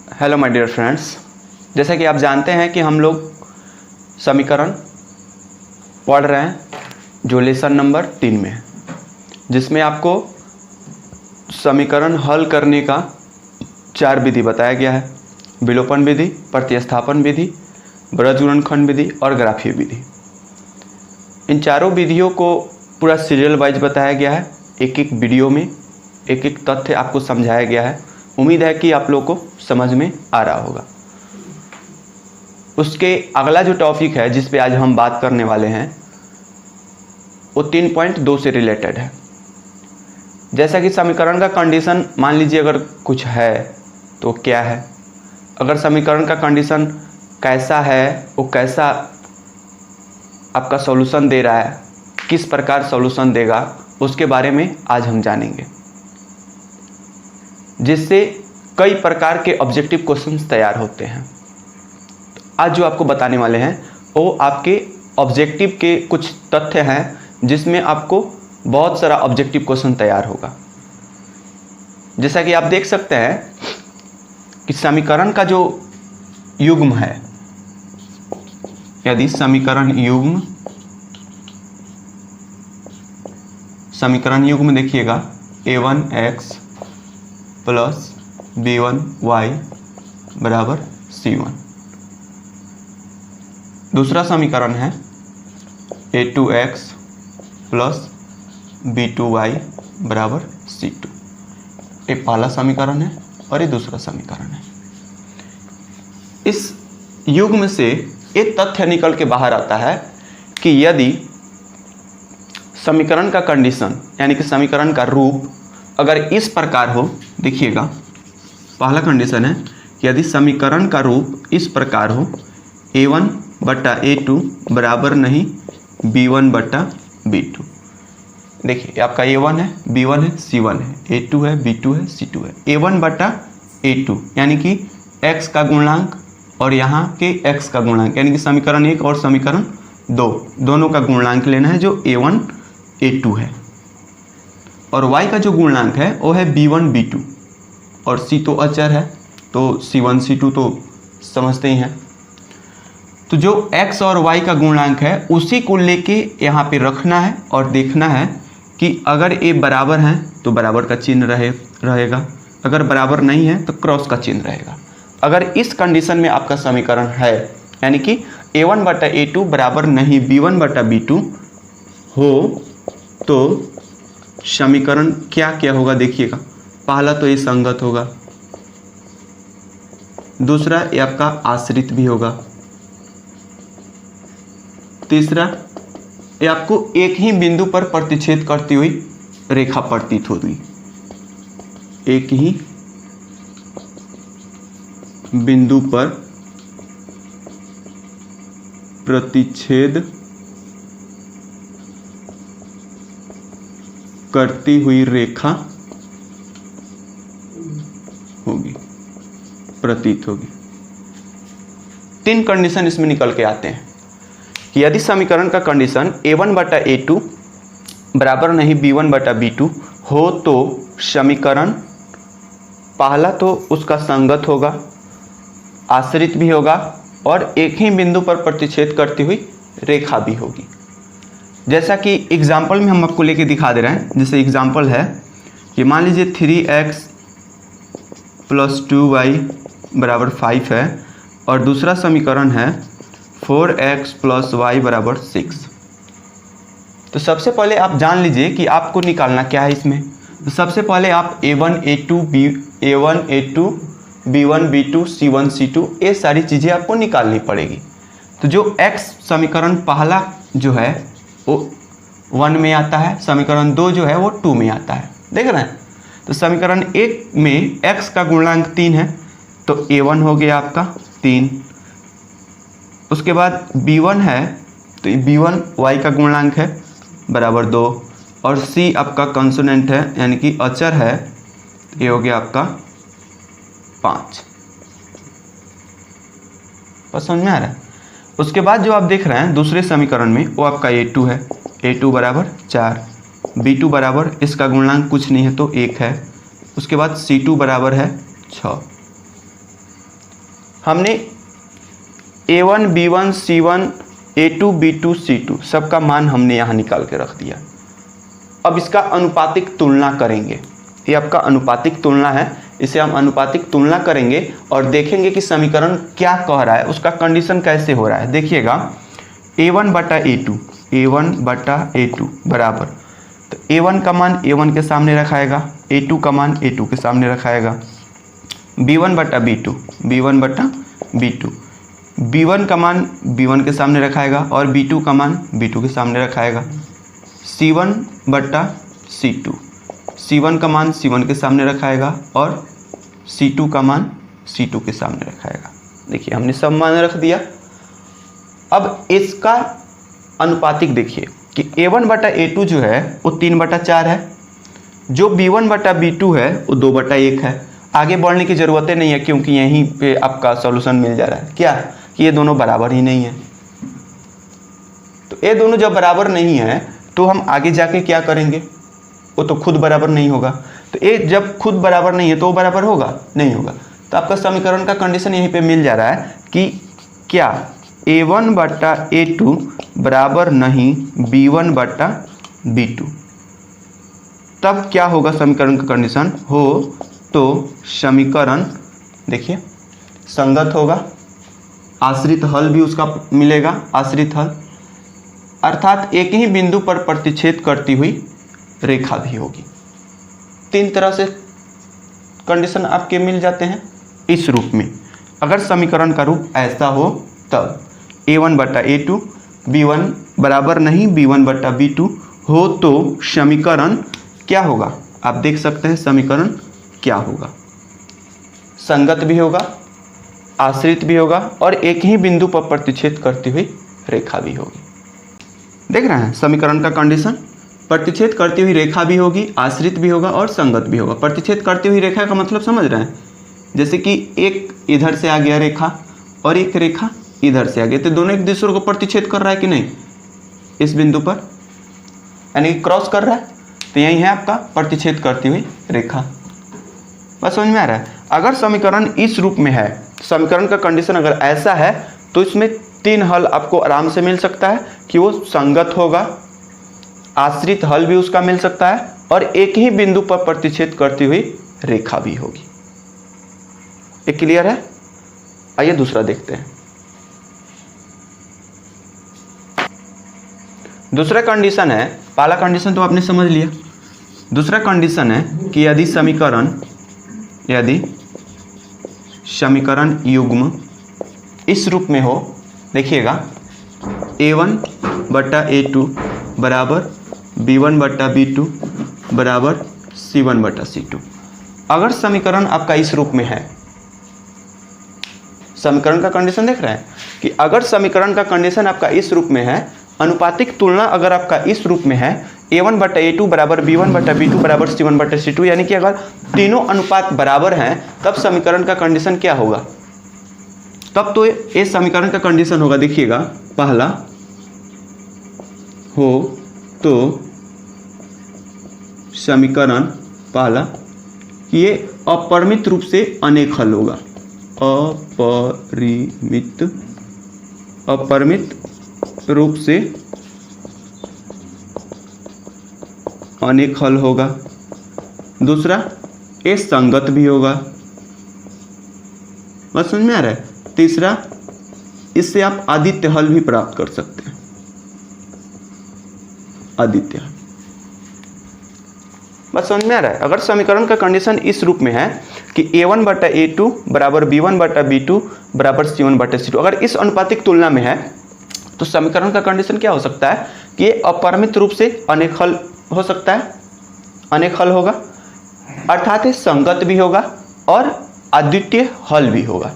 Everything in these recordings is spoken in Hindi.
हेलो माय डियर फ्रेंड्स, जैसा कि आप जानते हैं कि हम लोग समीकरण पढ़ रहे हैं जो लेसन नंबर 3 में है, जिसमें आपको समीकरण हल करने का 4 विधि बताया गया है। विलोपन विधि, प्रतिस्थापन विधि, ब्रज गुणनखंड विधि और ग्राफीय विधि। इन चारों विधियों को पूरा सीरियल वाइज बताया गया है। एक एक वीडियो में एक एक तथ्य आपको समझाया गया है। उम्मीद है कि आप लोग को समझ में आ रहा होगा। उसके अगला जो टॉपिक है जिस पे आज हम बात करने वाले हैं वो 3.2 से रिलेटेड है। जैसा कि समीकरण का कंडीशन मान लीजिए अगर कुछ है तो क्या है, अगर समीकरण का कंडीशन कैसा है, वो कैसा आपका सॉल्यूशन दे रहा है, किस प्रकार सॉल्यूशन देगा, उसके बारे में आज हम जानेंगे, जिससे कई प्रकार के ऑब्जेक्टिव क्वेश्चंस तैयार होते हैं। आज जो आपको बताने वाले हैं वो आपके ऑब्जेक्टिव के कुछ तथ्य हैं जिसमें आपको बहुत सारा ऑब्जेक्टिव क्वेश्चन तैयार होगा। जैसा कि आप देख सकते हैं कि समीकरण का जो युग्म है, यदि समीकरण युग्म देखिएगा a1x प्लस b1y बराबर c1। दूसरा समीकरण है a2x प्लस b2y बराबर c2। ये पहला समीकरण है और ये दूसरा समीकरण है। इस युग्म से एक तथ्य निकल के बाहर आता है कि यदि समीकरण का कंडीशन यानी कि समीकरण का रूप अगर इस प्रकार हो, देखिएगा पहला कंडीशन है कि यदि समीकरण का रूप इस प्रकार हो a1 बटा a2 बराबर नहीं b1 बटा b2। देखिए आपका a1 है, b1 है, c1 है, a2 है, b2 है, c2 है। a1 बटा a2 यानी कि x का गुणांक और यहाँ के x का गुणांक यानी कि समीकरण 1 और समीकरण 2 दोनों का गुणांक लेना है जो a1 a2 है, और y का जो गुणांक है वो है b1 b2, और c तो अचर है तो c1 c2 तो समझते ही हैं। तो जो x और y का गुणांक है उसी को लेके यहाँ पे रखना है और देखना है कि अगर ये बराबर हैं तो बराबर का चिन्ह रहेगा, अगर बराबर नहीं है तो क्रॉस का चिन्ह रहेगा। अगर इस कंडीशन में आपका समीकरण है यानी कि a1 बटा a2 बराबर नहीं b1 बटा b2 हो तो समीकरण क्या क्या होगा, देखिएगा। पहला तो ये संगत होगा, दूसरा ये आपका आश्रित भी होगा, तीसरा ये आपको एक ही बिंदु पर प्रतिच्छेद करती हुई रेखा प्रतीत होगी, एक ही बिंदु पर प्रतिच्छेद करती हुई रेखा होगी, प्रतीत होगी। 3 कंडीशन इसमें निकल के आते हैं कि यदि समीकरण का कंडीशन a1 बटा a2 बराबर नहीं b1 बटा b2 हो तो समीकरण पहला तो उसका संगत होगा, आश्रित भी होगा और एक ही बिंदु पर प्रतिच्छेद करती हुई रेखा भी होगी। जैसा कि एग्जाम्पल में हम आपको लेके दिखा दे रहे हैं। जैसे एग्जाम्पल है कि मान लीजिए 3x प्लस 2y बराबर 5 है और दूसरा समीकरण है 4x प्लस y बराबर 6। तो सबसे पहले आप जान लीजिए कि आपको निकालना क्या है इसमें। तो सबसे पहले आप a1 a2 b1 b2 c1 c2 ये सारी चीज़ें आपको निकालनी पड़ेगी। तो जो x समीकरण पहला जो है वो 1 में आता है, समीकरण 2 जो है वो 2 में आता है, देख रहे हैं। तो समीकरण 1 में x का गुणांक 3 है तो a1 हो गया आपका 3। उसके बाद b1 है तो b1 y का गुणांक है बराबर 2, और c आपका कंसोनेंट है यानी कि अचर है, ये हो गया आपका 5। बस समझ में आ रहा है। उसके बाद जो आप देख रहे हैं दूसरे समीकरण में वो आपका a2 है, a2 बराबर 4, b2 बराबर इसका गुणांक कुछ नहीं है तो 1 है, उसके बाद c2 बराबर है 6। हमने A1 B1 C1 A2 B2 C2 सबका मान हमने यहाँ निकाल के रख दिया। अब इसका अनुपातिक तुलना करेंगे, ये आपका अनुपातिक तुलना है, इसे हम अनुपातिक तुलना करेंगे और देखेंगे कि समीकरण क्या कह रहा है, उसका कंडीशन कैसे हो रहा है। देखिएगा A1 बटा A2 बराबर, तो A1 का मान A1 के सामने रखाएगा, A2 का मान A2 के सामने रखाएगा, B1 बटा B2 B1 का मान B1 के सामने रखाएगा और B2 का मान B2 के सामने रखाएगा, C1 बटा C1 का मान C1 के सामने रखाएगा और C2 का मान C2 के सामने रखाएगा। देखिए हमने सब मान रख दिया। अब इसका अनुपातिक देखिए कि A1 बटा A2 जो है वो 3/4 है, जो B1 बटा B2 है वो 2/1 है। आगे बढ़ने की ज़रूरत नहीं है क्योंकि यहीं पे आपका सॉल्यूशन मिल जा रहा है क्या कि ये दोनों बराबर ही नहीं है। तो ये दोनों जब बराबर नहीं है तो हम आगे जाके क्या करेंगे, वो तो खुद बराबर नहीं होगा। तो ये जब खुद बराबर नहीं है तो वो बराबर होगा नहीं होगा। तो आपका समीकरण का कंडीशन यहीं पे मिल जा रहा है कि क्या A1 बटा A2 बराबर नहीं B1 बटा B2। तब क्या होगा समीकरण का कंडीशन हो तो समीकरण देखिए संगत होगा, आश्रित हल भी उसका मिलेगा, आश्रित हल अर्थात एक ही बिंदु पर प्रतिच्छेद करती हुई रेखा भी होगी। 3 तरह से कंडीशन आपके मिल जाते हैं इस रूप में। अगर समीकरण का रूप ऐसा हो तब A1 बटा A2 B1 बराबर नहीं B1 बटा B2 हो तो समीकरण क्या होगा, आप देख सकते हैं समीकरण क्या होगा, संगत भी होगा, आश्रित भी होगा और एक ही बिंदु पर प्रतिच्छेद करती हुई रेखा भी होगी। देख रहे हैं समीकरण का कंडीशन, प्रतिच्छेद करती हुई रेखा भी होगी, आश्रित भी होगा और संगत भी होगा। प्रतिच्छेद करती हुई रेखा का मतलब समझ रहे हैं, जैसे कि एक इधर से आ गया रेखा और एक रेखा इधर से आ गया, तो दोनों एक दूसरे को प्रतिच्छेद कर रहा है कि नहीं इस बिंदु पर, यानी कि क्रॉस कर रहा है। तो यही है आपका प्रतिच्छेद करती हुई रेखा। बस समझ में आ रहा है। अगर समीकरण इस रूप में है, समीकरण का कंडीशन अगर ऐसा है तो इसमें 3 हल आपको आराम से मिल सकता है कि वो संगत होगा, आश्रित हल भी उसका मिल सकता है और एक ही बिंदु पर प्रतिच्छेद करती हुई रेखा भी होगी। ये क्लियर है? आइए दूसरा देखते हैं। दूसरा कंडीशन है, पहला कंडीशन तो आपने समझ लिया। दूसरा कंडीशन है कि यदि समीकरण युग्म इस रूप में हो, देखिएगा A1 बटा A2 बराबर B1 बटा B2 बराबर C1 बटा C2। अगर समीकरण आपका इस रूप में है, समीकरण का कंडीशन देख रहे हैं कि अगर समीकरण का कंडीशन आपका इस रूप में है, अनुपातिक तुलना अगर आपका इस रूप में है A1 बटा A2 बराबर B1 बटा B2 बराबर C1 बटा C2, यानी कि अगर तीनों अनुपात बराबर हैं तब समीकरण का कंडीशन क्या होगा, तब तो ये समीकरण का कंडीशन होगा। देखिएगा पहला हो तो समीकरण पहला कि ये अपरिमित रूप से अनेक हल होगा, अपरिमित रूप से अनेक हल होगा। दूसरा ये संगत भी होगा, बस समझ में आ रहा है। तीसरा इससे आप आदित्य हल भी प्राप्त कर सकते हैं, आदित्य हल। बस समझ में आ रहा है। अगर समीकरण का कंडीशन इस रूप में है कि A1 बटा A2 बराबर B1 बटा B2 बराबर C1 बटा C2, अगर इस अनुपातिक तुलना में है तो समीकरण का कंडीशन क्या हो सकता है कि ये अपरिमित रूप से अनेक हल हो सकता है, अनेक हल होगा, अर्थात ये संगत भी होगा और अद्वितीय हल भी होगा,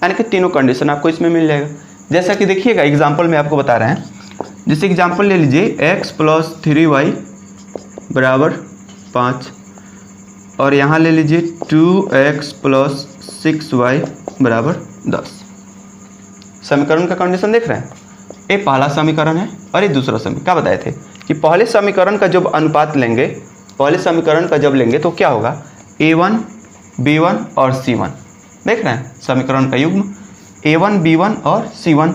यानी कि तीनों कंडीशन आपको इसमें मिल जाएगा। जैसा कि देखिएगा एग्जाम्पल में आपको बता रहे हैं, जैसे एग्जाम्पल ले लीजिए x + 3y बराबर 5 और यहाँ ले लीजिए 2x + 6y बराबर 10। समीकरण का कंडीशन देख रहे हैं, ये पहला समीकरण है और ये दूसरा समीकरण। क्या बताए थे कि पहले समीकरण का जब अनुपात लेंगे, पहले समीकरण का जब लेंगे तो क्या होगा, A1 B1 और C1। देख रहे हैं समीकरण का युग्म, A1 B1 और C1,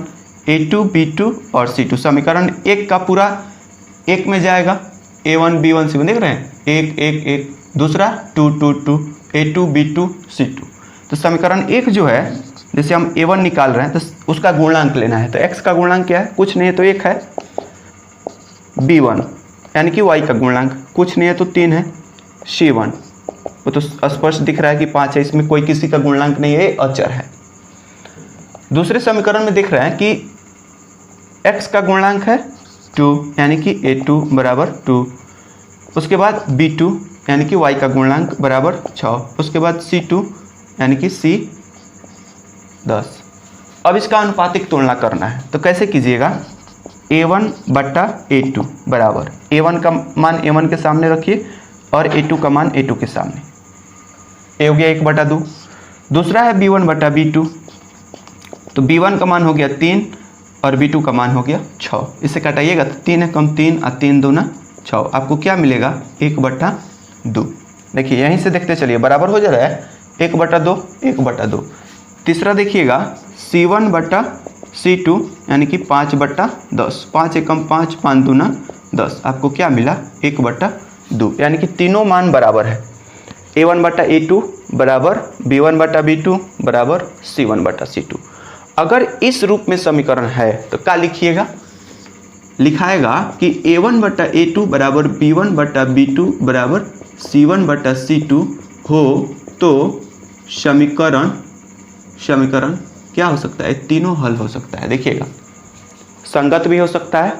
A2 B2 और C2। समीकरण एक का पूरा एक में जाएगा, A1 B1 C1 देख रहे हैं, एक एक एक, दूसरा 2 2 2, A2 B2 C2। तो समीकरण एक जो है, जैसे हम A1 निकाल रहे हैं तो उसका गुणांक लेना है। तो x का गुणांक क्या है, कुछ नहीं है तो 1 है। B1 यानी कि y का गुणांक कुछ नहीं है तो 3 है। C1 वो तो स्पष्ट दिख रहा है कि 5 है, इसमें कोई किसी का गुणांक नहीं है, अचर है। दूसरे समीकरण में दिख रहा है कि x का गुणांक है 2 यानी कि A2 बराबर 2। उसके बाद B2 यानी कि y का गुणांक बराबर 6। उसके बाद C2 यानी कि C 10। अब इसका अनुपातिक तुलना करना है तो कैसे कीजिएगा, A1 बट्टा A2 बराबर A1 का मान A1 के सामने रखिए और A2 का मान A2 के सामने, ए हो गया 1/2। दूसरा है B1 बट्टा B2, तो B1 का मान हो गया 3 और B2 का मान हो गया 6। इसे घटाइएगा तो 3 है कम 3 और 3 दूना 6, आपको क्या मिलेगा 1/2। देखिए यहीं से देखते चलिए बराबर हो जा रहा है, 1/2 1/2। तीसरा देखिएगा C1 बट्टा C2 यानी कि 5/10, 5 एकम 5 5 दूना 10, आपको क्या मिला 1/2, यानी कि तीनों मान बराबर है। A1 बट्टा A2 बराबर B1 बट्टा B2 बराबर C1 बट्टा C2। अगर इस रूप में समीकरण है तो क्या लिखिएगा, लिखाएगा कि A1 बट्टा A2 बराबर B1 बट्टा B2 बराबर C1 बट्टा C2 हो तो समीकरण क्या हो सकता है, तीनों हल हो सकता है। देखिएगा संगत भी हो सकता है,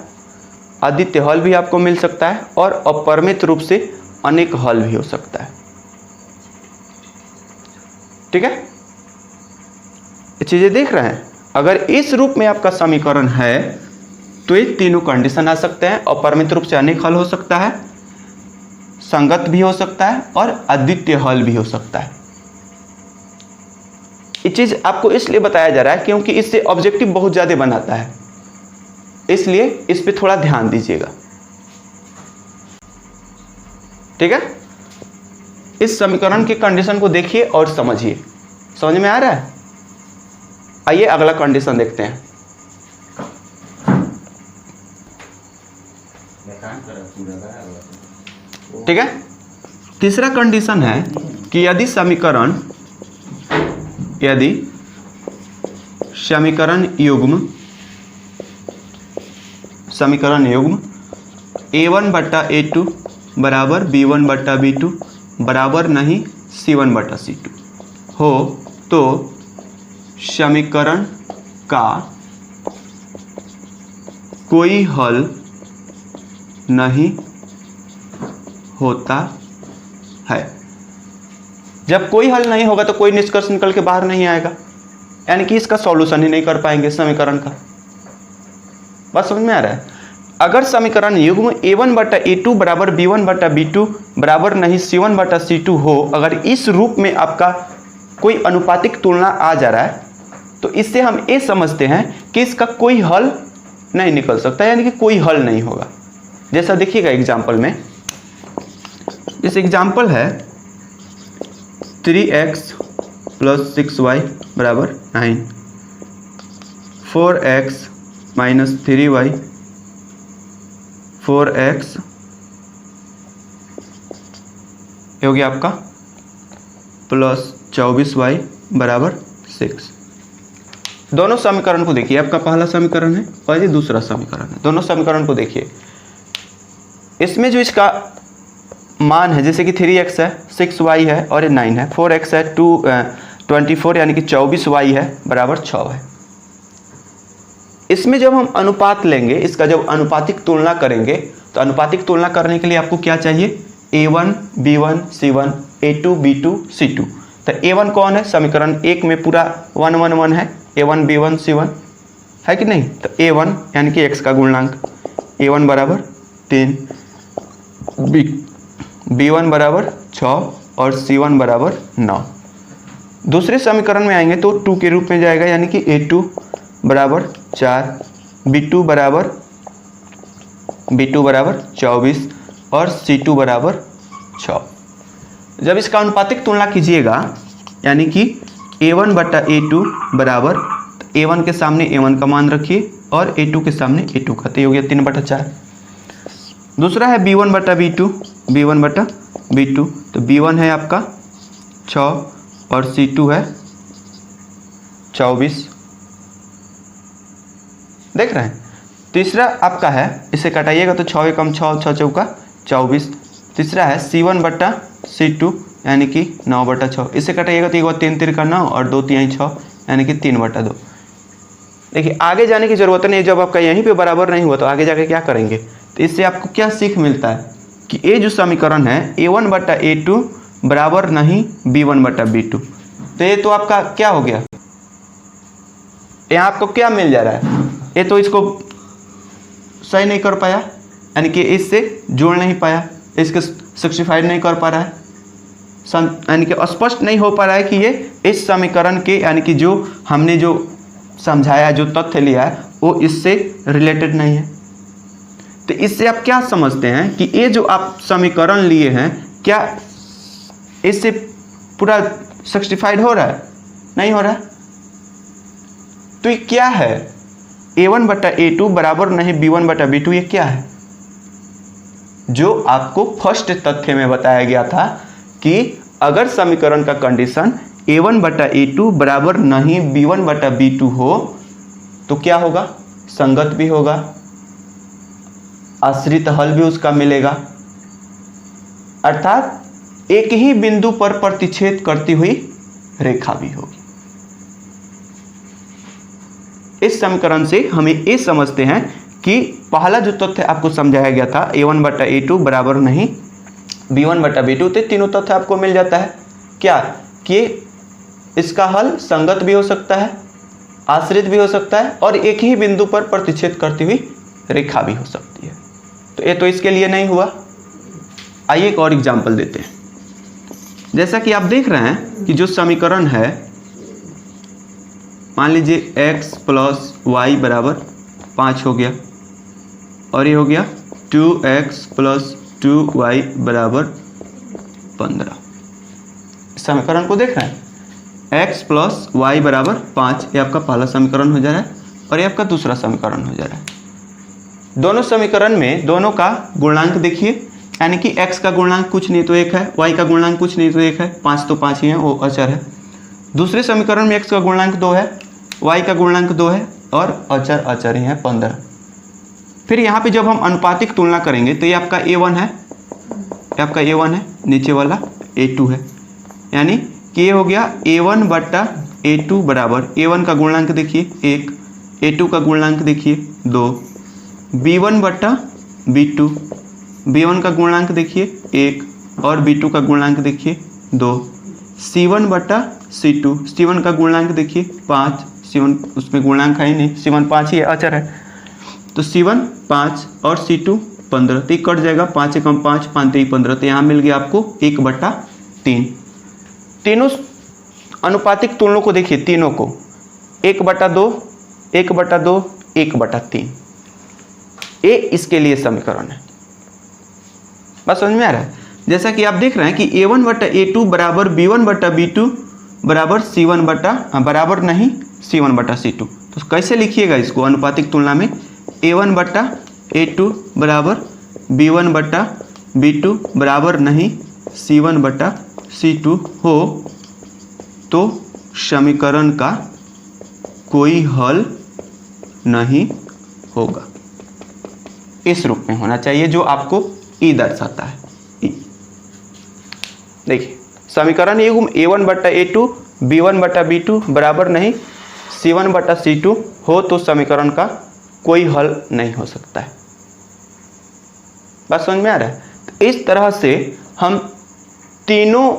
अद्वितीय हल भी आपको मिल सकता है और अपरिमित रूप से अनेक हल भी हो सकता है। ठीक है, ये चीजें देख रहे हैं। अगर इस रूप में आपका समीकरण है तो ये तीनों कंडीशन आ सकते हैं, अपरिमित रूप से अनेक हल हो सकता है, संगत भी हो सकता है और अद्वितीय हल भी हो सकता है। ये चीज आपको इसलिए बताया जा रहा है क्योंकि इससे ऑब्जेक्टिव बहुत ज्यादा बनाता है, इसलिए इस पे थोड़ा ध्यान दीजिएगा। ठीक है, इस समीकरण के कंडीशन को देखिए और समझिए, समझ में आ रहा है। आइए अगला कंडीशन देखते हैं। ठीक है, तीसरा कंडीशन है कि यदि समीकरण युग्म A1 बट्टा A2 बराबर B1 बट्टा B2 बराबर नहीं C1 बट्टा C2 हो तो समीकरण का कोई हल नहीं होता है। जब कोई हल नहीं होगा तो कोई निष्कर्ष निकल के बाहर नहीं आएगा, यानी कि इसका सॉल्यूशन ही नहीं कर पाएंगे समीकरण का। बात समझ में आ रहा है। अगर समीकरण युग्म A1 बट्टा A2 बराबर B1 बट्टा B2 बराबर नहीं C1 बट्टा C2 हो, अगर इस रूप में आपका कोई अनुपातिक तुलना आ जा रहा है तो इससे हम ये समझते हैं कि इसका कोई हल नहीं निकल सकता, यानी कि कोई हल नहीं होगा। जैसा देखिएगा एग्जाम्पल में, इस एग्जाम्पल है 3x प्लस 6y बराबर 9, 4x माइनस 3y, 4x ये हो गया आपका प्लस 24y बराबर 6। दोनों समीकरण को देखिए, आपका पहला समीकरण है और ये दूसरा समीकरण है। दोनों समीकरण को देखिए, इसमें जो इसका मान है जैसे कि 3x है, 6y है और ये 9 है, 4x है 24 यानी कि 24y है बराबर 6 है। इसमें जब हम अनुपात लेंगे, इसका जब अनुपातिक तुलना करेंगे तो अनुपातिक तुलना करने के लिए आपको क्या चाहिए, A1 B1 C1 A2 B2 C2। तो A1 कौन है, समीकरण एक में पूरा 1 1 1 है, A1 B1 C1 है कि नहीं। तो A1 यानी कि x का गुणांक, A1 बराबर 3, B1 बराबर 6 और C1 बराबर 9। दूसरे समीकरण में आएंगे तो 2 के रूप में जाएगा, यानी कि A2 बराबर 4, B2 बराबर 24 और C2 बराबर 6। जब इसका अनुपातिक तुलना कीजिएगा, यानी कि A1 बट्टा A2 बराबर A1 के सामने A1 का मान रखिए और A2 के सामने A2 का, तो ये हो गया 3/4। दूसरा है B1 बटा B2, B1 बटा B2, तो B1 है आपका 6 और C2 है 24, देख रहे हैं। तीसरा आपका है, इसे कटाइएगा तो 6 एकम 6, 6 चौका 24। तीसरा है C1 बटा C2 यानी कि 9/6, इसे कटाइएगा तो 3 3 का 9 और 2 3 6 यानी कि 3/2। देखिए आगे जाने की ज़रूरत नहीं, जब आपका यहीं पे बराबर नहीं हुआ तो आगे जाके क्या करेंगे। तो इससे आपको क्या सीख मिलता है कि ये जो समीकरण है A1 बटा A2 बराबर नहीं B1 बटा B2, तो ये तो आपका क्या हो गया, यहाँ आपको क्या मिल जा रहा है, ये तो इसको सही नहीं कर पाया, यानी कि इससे जोड़ नहीं पाया, इसके सब्स्टिट्यूट नहीं कर पा रहा है, यानी कि स्पष्ट नहीं हो पा रहा है कि ये इस समीकरण के, यानी कि जो हमने जो समझाया, जो तथ्य लिया है वो इससे रिलेटेड नहीं है। तो इससे आप क्या समझते हैं कि ये जो आप समीकरण लिए हैं क्या इससे पूरा सब्स्टिट्यूट हो रहा है, नहीं हो रहा है। तो ये क्या है, A1 बटा A2 बराबर नहीं B1 बटा B2, ये क्या है जो आपको फर्स्ट तथ्य में बताया गया था कि अगर समीकरण का कंडीशन A1 बटा A2 बराबर नहीं B1 बटा B2 हो तो क्या होगा, संगत भी होगा, आश्रित हल भी उसका मिलेगा, अर्थात एक ही बिंदु पर प्रतिच्छेद करती हुई रेखा भी होगी। इस समीकरण से हमें ये समझते हैं कि पहला जो तथ्य आपको समझाया गया था A1 बटा A2 बराबर नहीं B1 बटा B2, तो तीनों तथ्य आपको मिल जाता है क्या कि इसका हल संगत भी हो सकता है, आश्रित भी हो सकता है और एक ही बिंदु पर प्रतिच्छेद करती हुई रेखा भी हो सकती है। तो ये तो इसके लिए नहीं हुआ। आइए एक और एग्जाम्पल देते हैं। जैसा कि आप देख रहे हैं कि जो समीकरण है, मान लीजिए x प्लस वाई बराबर 5 हो गया और ये हो गया 2x प्लस 2y बराबर 15। समीकरण को देख रहे हैं, x प्लस वाई बराबर 5, ये आपका पहला समीकरण हो जा रहा है और ये आपका दूसरा समीकरण हो जा रहा है। दोनों समीकरण में दोनों का गुणांक देखिए, यानी कि x का गुणांक कुछ नहीं तो 1 है, y का गुणांक कुछ नहीं तो 1 है, 5 तो 5 ही है, वो अचर है। दूसरे समीकरण में x का गुणांक 2 है, y का गुणांक 2 है और अचर अचर ही है 15। फिर यहाँ पे जब हम अनुपातिक तुलना करेंगे तो ये आपका A1 है, ये आपका A1 है, नीचे वाला A2 है, यानी कि ये हो गया A1 बटा A2 बराबर, A1 का गुणांक देखिए 1, A2 का गुणांक देखिए 2, B1 बटा B2, B1 का गुणांक देखिए 1 और B2 का गुणांक देखिए 2, C1 बटा C2, C1 का गुणांक देखिए 5, C1 उसमें गुणांक है ही नहीं, C1 5 ही है, अचर है, तो C1 5 और C2 15, तो कट जाएगा 5 एकम 5, 5 3 15, तो यहाँ मिल गया आपको 1/3। तीनों अनुपातिक तुलनों को देखिए, तीनों को 1/2, 1/2, 1/3, ये इसके लिए समीकरण है। बस समझ में आ रहा है। जैसा कि आप देख रहे हैं कि A1 बटा A2 बराबर B1 बटा B2 बराबर C1 बटा बराबर नहीं C1 बटा C2, तो कैसे लिखिएगा इसको अनुपातिक तुलना में, A1 बटा A2 बराबर B1 बटा B2 बराबर नहीं C1 बटा C2 हो तो समीकरण का कोई हल नहीं होगा। इस रूप में होना चाहिए जो आपको ई दर्शाता है। ई देखिए समीकरण युग्म A1 बटा A2 B1 बटा B2 बराबर नहीं C1 बटा C2 हो तो समीकरण का कोई हल नहीं हो सकता है। बात समझ में आ रहा है। तो इस तरह से हम तीनों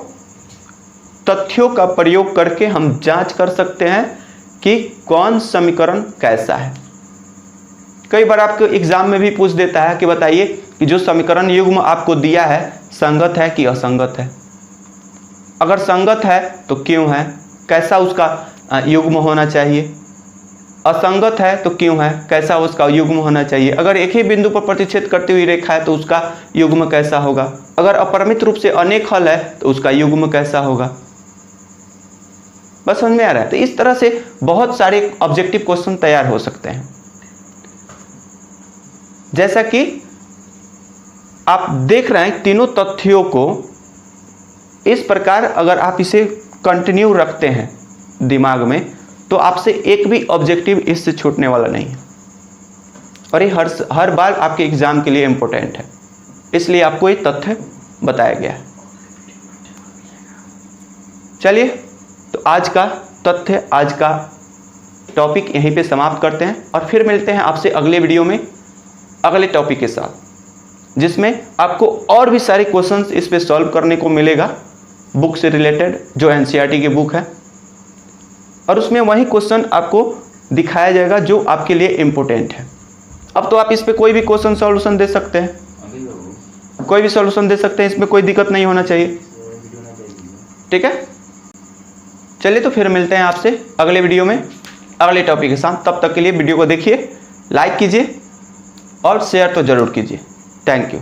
तथ्यों का प्रयोग करके हम जांच कर सकते हैं कि कौन समीकरण कैसा है। कई बार आपको एग्जाम में भी पूछ देता है कि बताइए कि जो समीकरण युग्म आपको दिया है संगत है कि असंगत है। अगर संगत है तो क्यों है, कैसा उसका युग्म होना चाहिए, असंगत है तो क्यों है, कैसा उसका युग्म होना चाहिए। अगर एक ही बिंदु पर प्रतिच्छेद करती हुई रेखा है तो उसका युग्म कैसा होगा, अगर अपरिमित रूप से अनेक हल है तो उसका युग्म कैसा होगा। बस समझ में आ रहा है। तो इस तरह से बहुत सारे ऑब्जेक्टिव क्वेश्चन तैयार हो सकते हैं। जैसा कि आप देख रहे हैं तीनों तथ्यों को इस प्रकार अगर आप इसे कंटिन्यू रखते हैं दिमाग में तो आपसे एक भी ऑब्जेक्टिव इससे छूटने वाला नहीं है, और ये हर बार आपके एग्जाम के लिए इंपॉर्टेंट है, इसलिए आपको ये तथ्य बताया गया है। चलिए तो आज का तथ्य, आज का टॉपिक यहीं पे समाप्त करते हैं और फिर मिलते हैं आपसे अगले वीडियो में अगले टॉपिक के साथ, जिसमें आपको और भी सारे क्वेश्चंस इस पे सॉल्व करने को मिलेगा बुक से रिलेटेड, जो एनसीईआरटी की बुक है, और उसमें वही क्वेश्चन आपको दिखाया जाएगा जो आपके लिए इम्पोर्टेंट है। अब तो आप इस पे कोई भी क्वेश्चन सॉल्यूशन दे सकते हैं, कोई भी सॉल्यूशन दे सकते हैं, इसमें कोई दिक्कत नहीं होना चाहिए। ठीक है, चलिए तो फिर मिलते हैं आपसे अगले वीडियो में अगले टॉपिक के साथ। तब तक के लिए वीडियो को देखिए, लाइक कीजिए और शेयर तो जरूर कीजिए। Thank you.